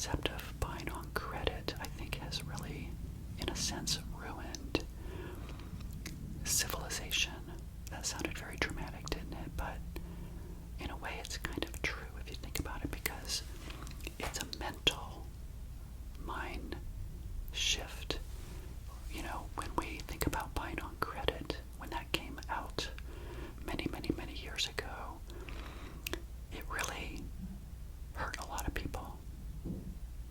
concept of buying on credit, I think, has really, in a sense, ruined civilization. That sounded very dramatic, didn't it? But in a way, it's kind of true if you think about it, because it's a mental mind shift. You know, when we think about buying on credit, when that came out many, many, many years ago, it really hurt a lot of people,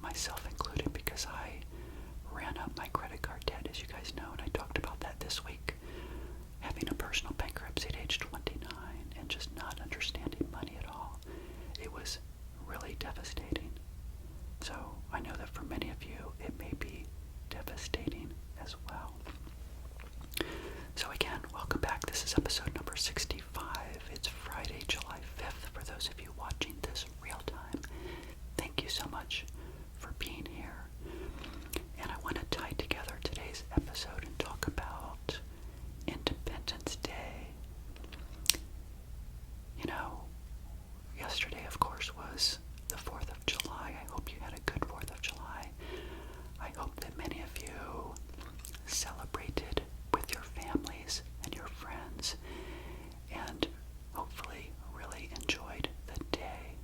myself included, because I ran up my credit card debt, as you guys know, and I talked about that this week. Having a personal bankruptcy at age 29 and just not understanding money at all, it was really devastating. So I know that for many of you, it may be devastating as well. So again, welcome back. This is episode number 65. It's Friday, July 5th. For those of you watching this real time, thank you so much for being here. And I want to tie together today's episode and talk about Independence Day. You know, yesterday, of course, was the 4th of July. I hope you had a good 4th of July. I hope that many of you celebrated with your families and your friends, and hopefully really enjoyed the day.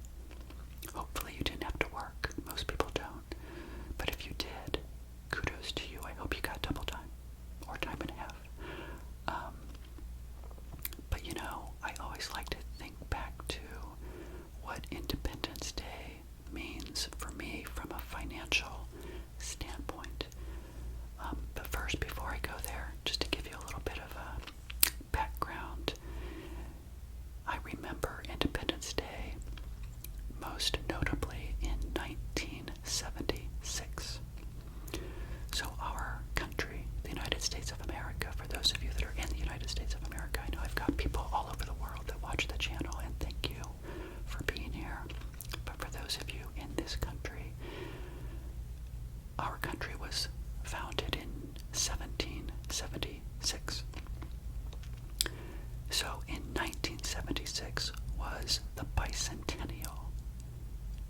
Hopefully you didn't have to work. Most people don't. But if you did, kudos to you. I hope you got double time, or time and a half. But you know, I always like to think back to what Independence Day means for me from a financial standpoint. But first, before I go there, just to give you a little bit of a background, I remember Independence Day most notably in 1976. So our country, the United States of America, for those of you that are in the United States of America, I know I've got people all over the world that watch the channel, and thank you for being here. But for those of you in this country, our country was founded in 1776. So in 1976 was the bicentennial,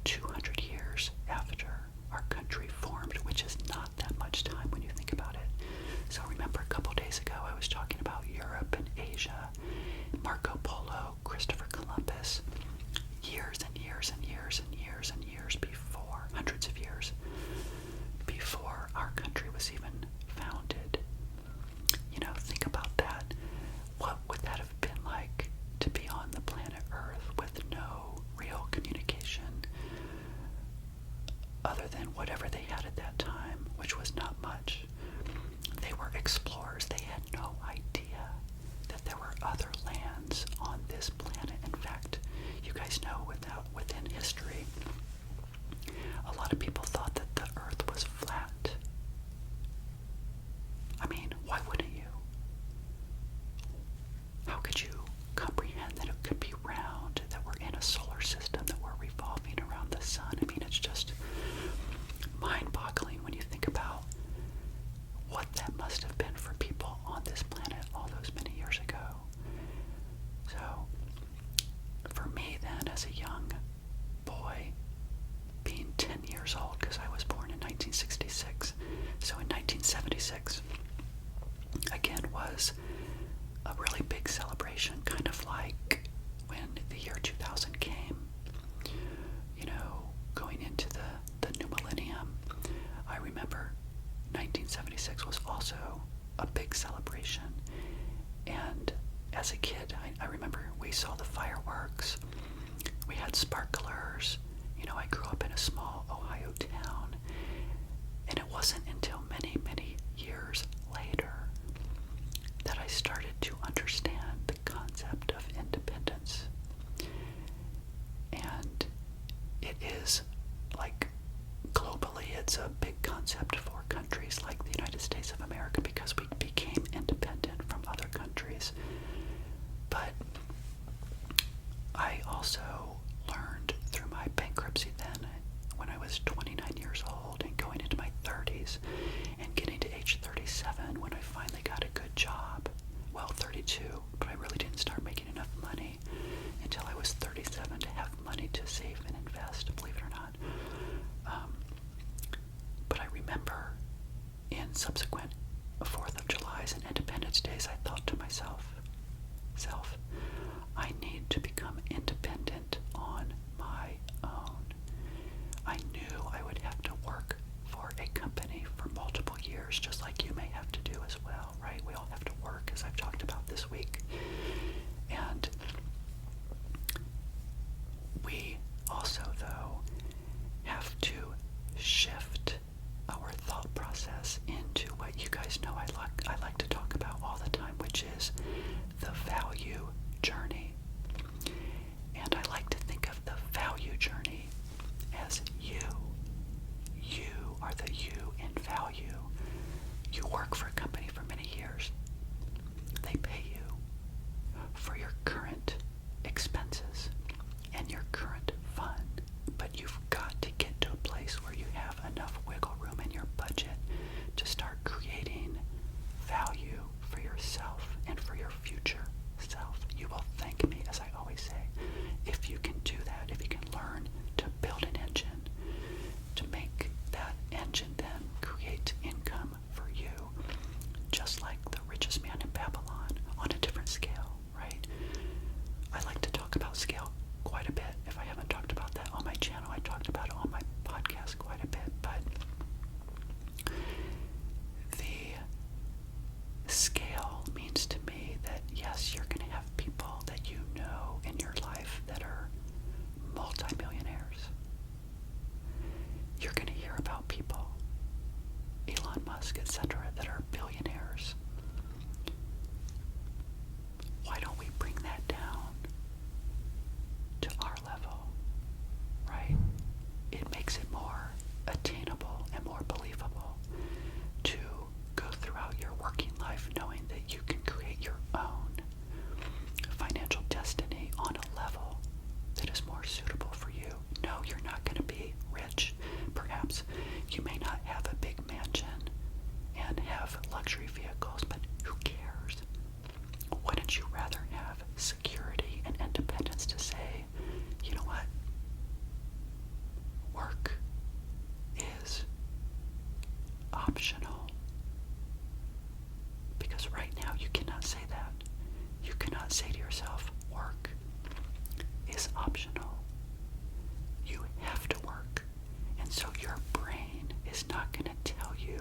200 years after our country formed, which is not that much time when you think about it. So remember, a couple days ago I was talking about Europe and Asia, Marco Polo, Christopher Columbus, years and years and years and years and years before, hundreds of years before our country was even founded. You know, think about that. What would that have been like to be on the planet Earth with no real communication other than whatever they had at that time, which was not much? They were explorers. They had no idea that there were other lands on this planet. In fact, you guys know within history, a lot of people thought that the Earth was flat. I mean, why wouldn't you? How could you comprehend that it could be round, that we're in a solar system, that we're revolving around the sun? I mean, it's just mind-boggling when you think about what that must have been for people on this planet all those many years ago. So, for me then, as a young boy, being 10 years old, because I was born in 1966, so in 1976, again, was a really big celebration, kind of like when the year 2000 came, you know, going into the new millennium. I remember 1976 was also a big celebration, and as a kid, I remember we saw the fireworks, we had sparklers. You know, I grew up in a small Ohio town, and it wasn't until many, many years later that I started to understand the concept of independence. And it is, like, globally, it's a big concept for countries like the United States of America because we became independent from other countries. But I also learned through my bankruptcy then, when I was 29 years old and going into my 30s and getting to age 37 when I finally got a good job. Well, 32, but I really didn't start making enough money until I was 37 to have money to save and invest, believe it or not. and subsequent 4th of July's and Independence Days, I thought to myself, I need to become independent on my own. I knew I would have to work for a company for multiple years, just like you may have to do as well, right? We all have to work, as I've talked about this week. And we also, though, have to shift our thought process into what you guys know I like to talk about all the time, which is the value journey. And I like to think of the value journey as you. You are the you in value. You work for a company for many years. They pay you for your current expenses and your current fun, but you've got to get to a place where you have enough wiggle room in your budget to start creating value for yourself and for your future self. You will thank me, as I always say, if you can do that, if you can learn to build an engine, to make that engine then create income for you, just like the richest man in Babylon, on a different scale, right? I like to talk about scale quite a bit. If I haven't talked about that on my channel, I talked about it on my podcast quite a bit, but the scale means to me that yes, you're going to have people that you know in your life that are multimillionaires. You're going to hear about people, Elon Musk, etc., that are billionaires. Why don't we bring that down to our level, right? It makes it more attainable and more believable to go throughout your working life knowing that you can create your own financial destiny on a level that is more suitable for you. No, you're not going to be rich. Perhaps you may not have a big mansion and have luxury vehicles, but who cares? Wouldn't you rather have security and independence to say, you know what? Work is optional. Because right now you cannot say that. You cannot say to yourself, work is optional. You have to work. And so your brain is not going to tell you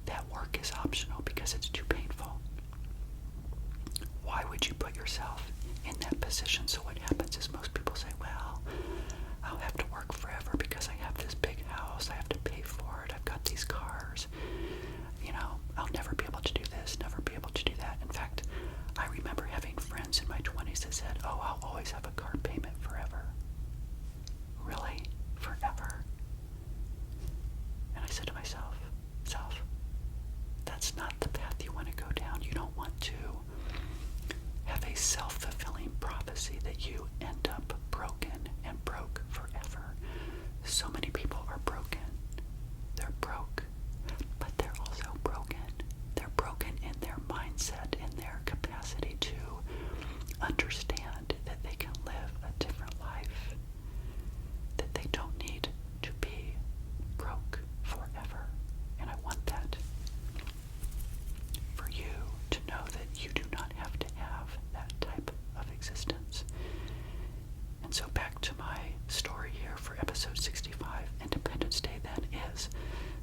that work is optional because it's too painful. Why would you put yourself in that position? So what happens is most people say, well, I'll have to work forever because I have this big house, I have to pay for it, I've got these cars, I'll never be able to do this, never be able to do that. In fact, I remember having friends in my 20s that said, oh, I'll always have a car payment forever. Really? Forever? And I said to myself, that's not the path you want to go down. You don't want to have a self-fulfilling prophecy that you end up broken and broke forever. So many people are broken. They're broke, but they're also broken. They're broken in their mindset, in their capacity to understand that they can live a different life, that they don't need to be broke forever. And I want that for you to know that you do not have to have that type of existence. And so back to my story here for episode 65, Independence Day then is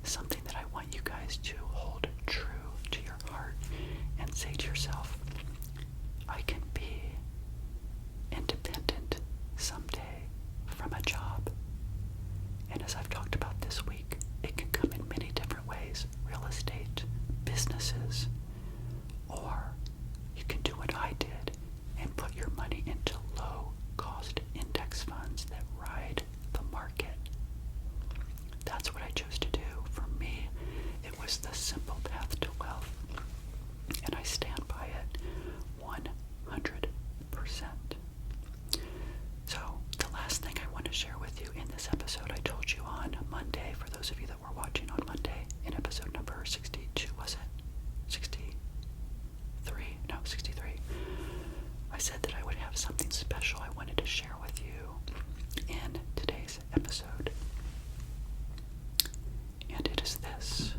something that I want you guys to hold true to your heart and say to yourself, I can be independent someday from a job. And as I've talked about this week, it can come in many different ways. Real estate, businesses, or you can do what I did and put your money into low-cost index funds that ride the market. That's what I chose to do. For me, it was the simple path to wealth, and I stand by it 100%. So, the last thing I want to share with you in this episode, I told you on Monday, for those of you that were watching on Monday, in episode number 62, was it? 63? No, 63. I said that I would have something special I wanted to share with you in today's episode. And it is this.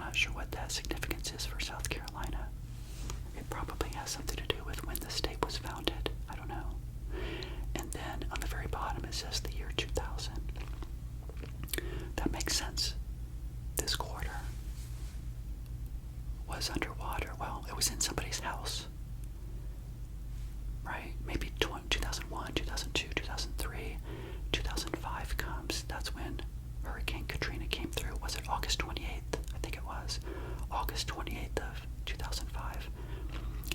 not sure what that significance is for South Carolina. It probably has something to do with when the state was founded. I don't know. And then on the very bottom it says the year 2000. That makes sense. This quarter was underwater. Well, it was in somebody's house. Right? Maybe 2001, 2002, 2003, 2005 comes. That's when Hurricane Katrina came through. Was it August 28th? I think it was. August 28th of 2005.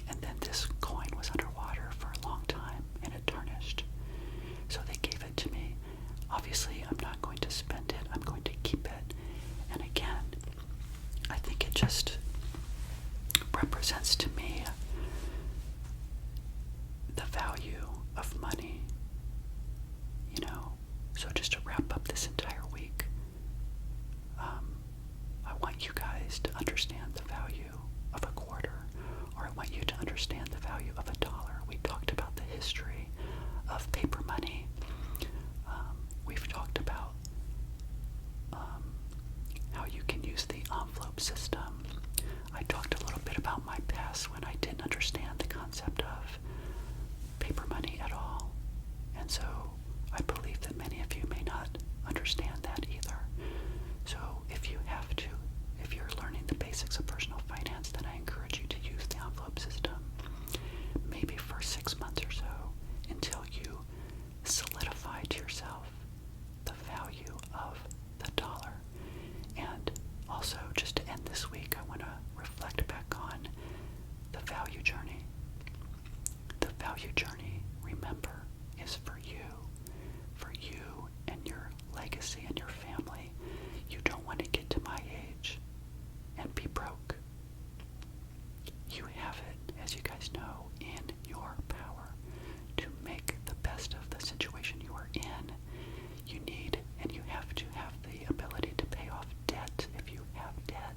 And then this coin was underwater for a long time and it tarnished. So they gave it to me. Obviously, I'm not going to spend it. I'm going to keep it. And again, I think it just represents to me the value of money. You know, so just to wrap up this entire week, I want you guys to understand the value of a quarter, or I want you to understand the value of a dollar. We talked about the history of paper money. We've talked about how you can use the envelope system. I talked a little bit about my past when I didn't understand the concept of paper money at all. And so I believe that many of you may not understand that either. So if you're learning the basics of personal finance, then I encourage you to use the envelope system. Maybe for 6 months or so, until you solidify to yourself the value of the dollar. And also, just to end this week, I want to reflect back on the value journey. The value journey, remember, is for you and your legacy and your family. You don't want to get to my age and be broke. You have it, as you guys know, in your power to make the best of the situation you are in. You need and you have to have the ability to pay off debt if you have debt.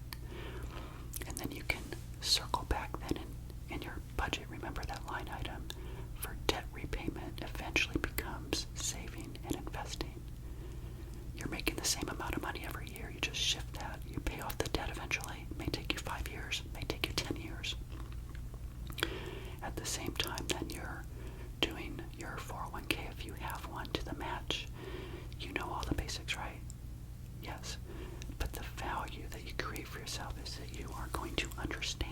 And then you can circle back then in your budget. Remember that line item for debt repayment eventually becomes saving and investing. You're making the same amount of money every year. You just shift that. You pay off the debt eventually. It may take you 5 years. It may take you 10 years. At the same time, then you're doing your 401k if you have one to the match. You know all the basics, right? Yes. But the value that you create for yourself is that you are going to understand